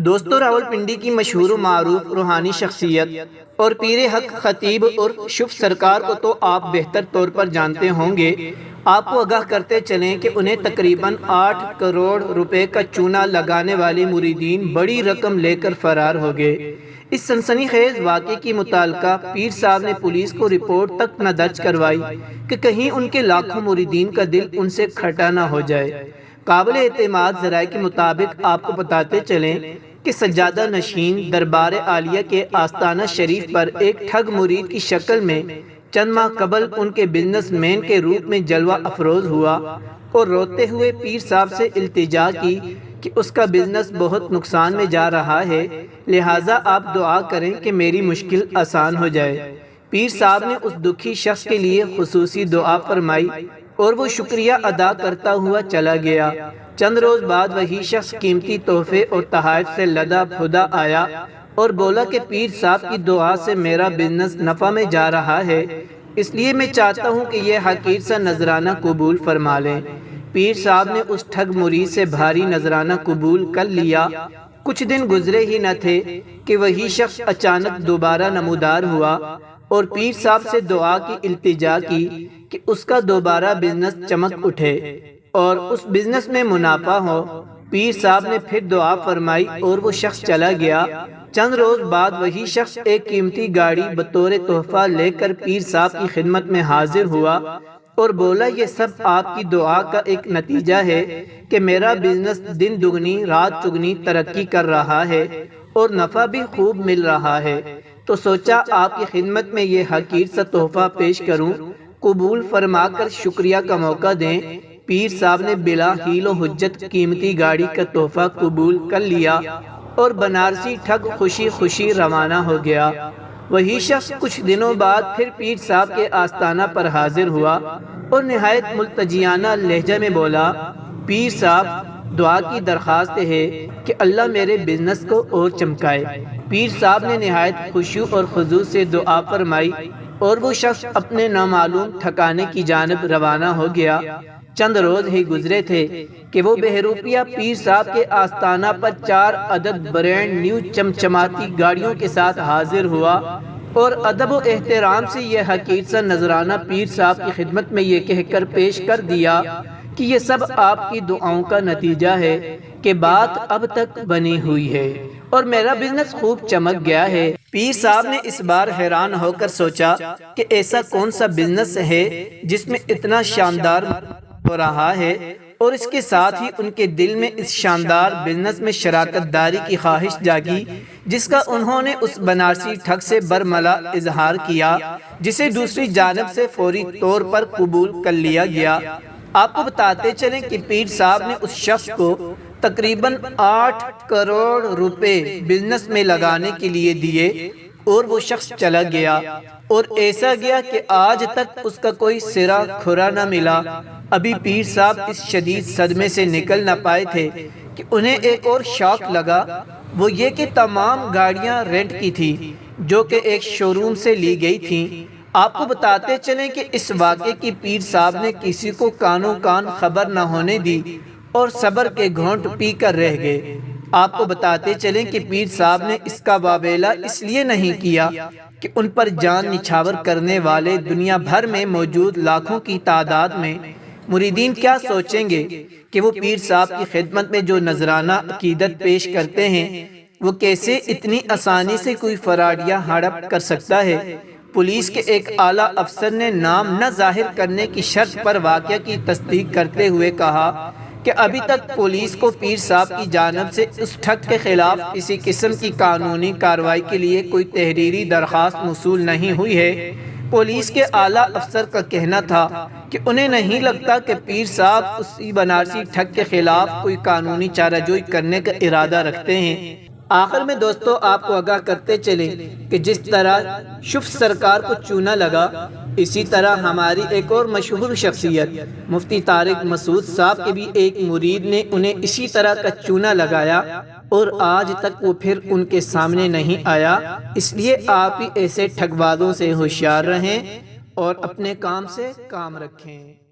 دوستو، راولپنڈی کی مشہور و معروف روحانی شخصیت اور پیر حق خطیب اور شف سرکار کو تو آپ بہتر طور پر جانتے ہوں گے۔ آپ کو آگاہ کرتے چلیں کہ انہیں تقریباً 8 کروڑ روپے کا چونا لگانے والے مریدین بڑی رقم لے کر فرار ہو گئے۔ اس سنسنی خیز واقعے کی متعلقہ پیر صاحب نے پولیس کو رپورٹ تک نہ درج کروائی کہ کہیں ان کے لاکھوں مریدین کا دل ان سے کھٹا نہ ہو جائے۔ قابل اعتماد ذرائع کے مطابق آپ کو بتاتے چلیں کہ سجادہ نشین دربار عالیہ کے آستانہ شریف پر ایک ٹھگ مرید کی شکل میں چند ماہ قبل ان کے بزنس مین کے روپ میں جلوہ افروز ہوا اور روتے ہوئے پیر صاحب سے التجا کی کہ اس کا بزنس بہت نقصان میں جا رہا ہے، لہٰذا آپ دعا کریں کہ میری مشکل آسان ہو جائے۔ پیر صاحب نے اس دکھی شخص کے لیے خصوصی دعا فرمائی اور وہ شکریہ ادا کرتا ہوا چلا گیا۔ چند روز بعد وہی شخص قیمتی تحفے اور تحائف سے لدا پھدا آیا اور بولا کہ پیر صاحب کی دعا سے میرا بزنس نفع میں جا رہا ہے، اس لیے میں چاہتا ہوں کہ یہ حقیر سا نذرانہ قبول فرما لیں۔ پیر صاحب نے اس ٹھگ مرید سے بھاری نذرانہ قبول کر لیا۔ کچھ دن گزرے ہی نہ تھے کہ وہی شخص اچانک دوبارہ نمودار ہوا اور پیر صاحب سے دعا کی التجا کی کہ اس کا دوبارہ بزنس چمک اٹھے اور اس بزنس میں منافع ہو۔ پیر صاحب نے پھر دعا فرمائی اور وہ شخص چلا گیا۔ چند روز بعد وہی شخص ایک قیمتی گاڑی بطور تحفہ لے کر پیر صاحب کی خدمت میں حاضر ہوا اور بولا یہ سب آپ کی دعا کا ایک نتیجہ ہے کہ میرا بزنس دن دگنی رات چگنی ترقی کر رہا ہے اور نفع بھی خوب مل رہا ہے، تو سوچا آپ کی خدمت میں یہ حقیر سا تحفہ پیش کروں، قبول فرما کر شکریہ کا موقع دیں۔ پیر صاحب نے بلا حیل و حجت قیمتی گاڑی کا تحفہ قبول کر لیا اور بنارسی ٹھگ خوشی خوشی روانہ ہو گیا۔ وہی شخص کچھ دنوں بعد پھر پیر صاحب کے آستانہ پر حاضر ہوا اور نہایت ملتجیانہ لہجے میں بولا، پیر صاحب دعا کی درخواست ہے کہ اللہ میرے بزنس کو اور چمکائے۔ پیر صاحب نے نہایت خشوع اور خضوع سے دعا فرمائی اور وہ شخص اپنے نامعلوم ٹھکانے کی جانب روانہ ہو گیا۔ چند روز ہی گزرے تھے کہ وہ بہروپیہ پیر صاحب کے آستانہ پر 4 عدد برینڈ نیو چمچماتی گاڑیوں کے ساتھ حاضر ہوا اور ادب و احترام سے یہ حقیر سا نذرانہ پیر صاحب کی خدمت میں یہ کہہ کر پیش کر دیا کہ یہ سب آپ کی دعاؤں کا نتیجہ ہے کہ بات اب تک بنی ہوئی ہے اور میرا بزنس خوب چمک گیا ہے۔ پیر صاحب نے اس بار حیران ہو کر سوچا کہ ایسا کون سا بزنس ہے جس میں اتنا شاندار ہو رہا ہے، اور اس کے ساتھ ہی ان کے دل میں اس شاندار بزنس میں شراکت داری کی خواہش جاگی جس کا انہوں نے اس بنارسی ٹھگ سے برملا اظہار کیا، جسے دوسری جانب سے فوری طور پر قبول کر لیا گیا۔ آپ کو بتاتے چلیں کہ پیر صاحب نے اس شخص کو تقریباً 8 کروڑ روپے بزنس میں لگانے کے لیے دیے اور وہ شخص چلا گیا، اور ایسا گیا کہ آج تک اس کا کوئی سرا کھرا نہ ملا۔ ابھی پیر صاحب اس شدید صدمے سے نکل نہ پائے تھے کہ انہیں ایک اور شاک لگا، وہ یہ کہ تمام گاڑیاں رینٹ کی تھی جو کہ ایک شو روم سے لی گئی تھیں۔ آپ کو بتاتے چلیں کہ اس واقعے کی پیر صاحب نے کسی کو کانوں کان خبر نہ ہونے دی اور صبر کے گھونٹ پی کر رہ گئے۔ آپ کو بتاتے چلیں کہ پیر صاحب نے اس کا واویلا اس لیے نہیں کیا کہ ان پر جان نچھاور کرنے والے دنیا بھر میں موجود لاکھوں کی تعداد میں مریدین کیا سوچیں گے کہ وہ پیر صاحب کی خدمت میں جو نذرانہ عقیدت پیش کرتے ہیں وہ کیسے اتنی آسانی سے کوئی فراڈیہ ہڑپ کر سکتا ہے۔ پولیس کے ایک اعلیٰ افسر نے نام نہ ظاہر کرنے کی شرط پر واقعہ کی تصدیق کرتے ہوئے کہا کہ ابھی تک پولیس کو پیر صاحب کی جانب سے اس ٹھگ کے خلاف کسی قسم کی قانونی کارروائی کے لیے کوئی تحریری درخواست موصول نہیں ہوئی ہے۔ پولیس کے اعلیٰ افسر کا کہنا تھا کہ انہیں نہیں لگتا کہ پیر صاحب اسی بنارسی ٹھگ کے خلاف کوئی قانونی چارہ جوئی کرنے کا ارادہ رکھتے ہیں۔ آخر میں دوستو آپ کو آگاہ کرتے چلیں کہ جس طرح شف سرکار کو چونا لگا، اسی طرح ہماری ایک اور مشہور شخصیت مفتی طارق مسعود صاحب کے بھی ایک مرید نے انہیں اسی طرح کا چونا لگایا اور آج تک وہ پھر ان کے سامنے نہیں آیا۔ اس لیے آپ ہی ایسے ٹھگبازوں سے ہوشیار رہیں اور اپنے کام سے کام رکھیں۔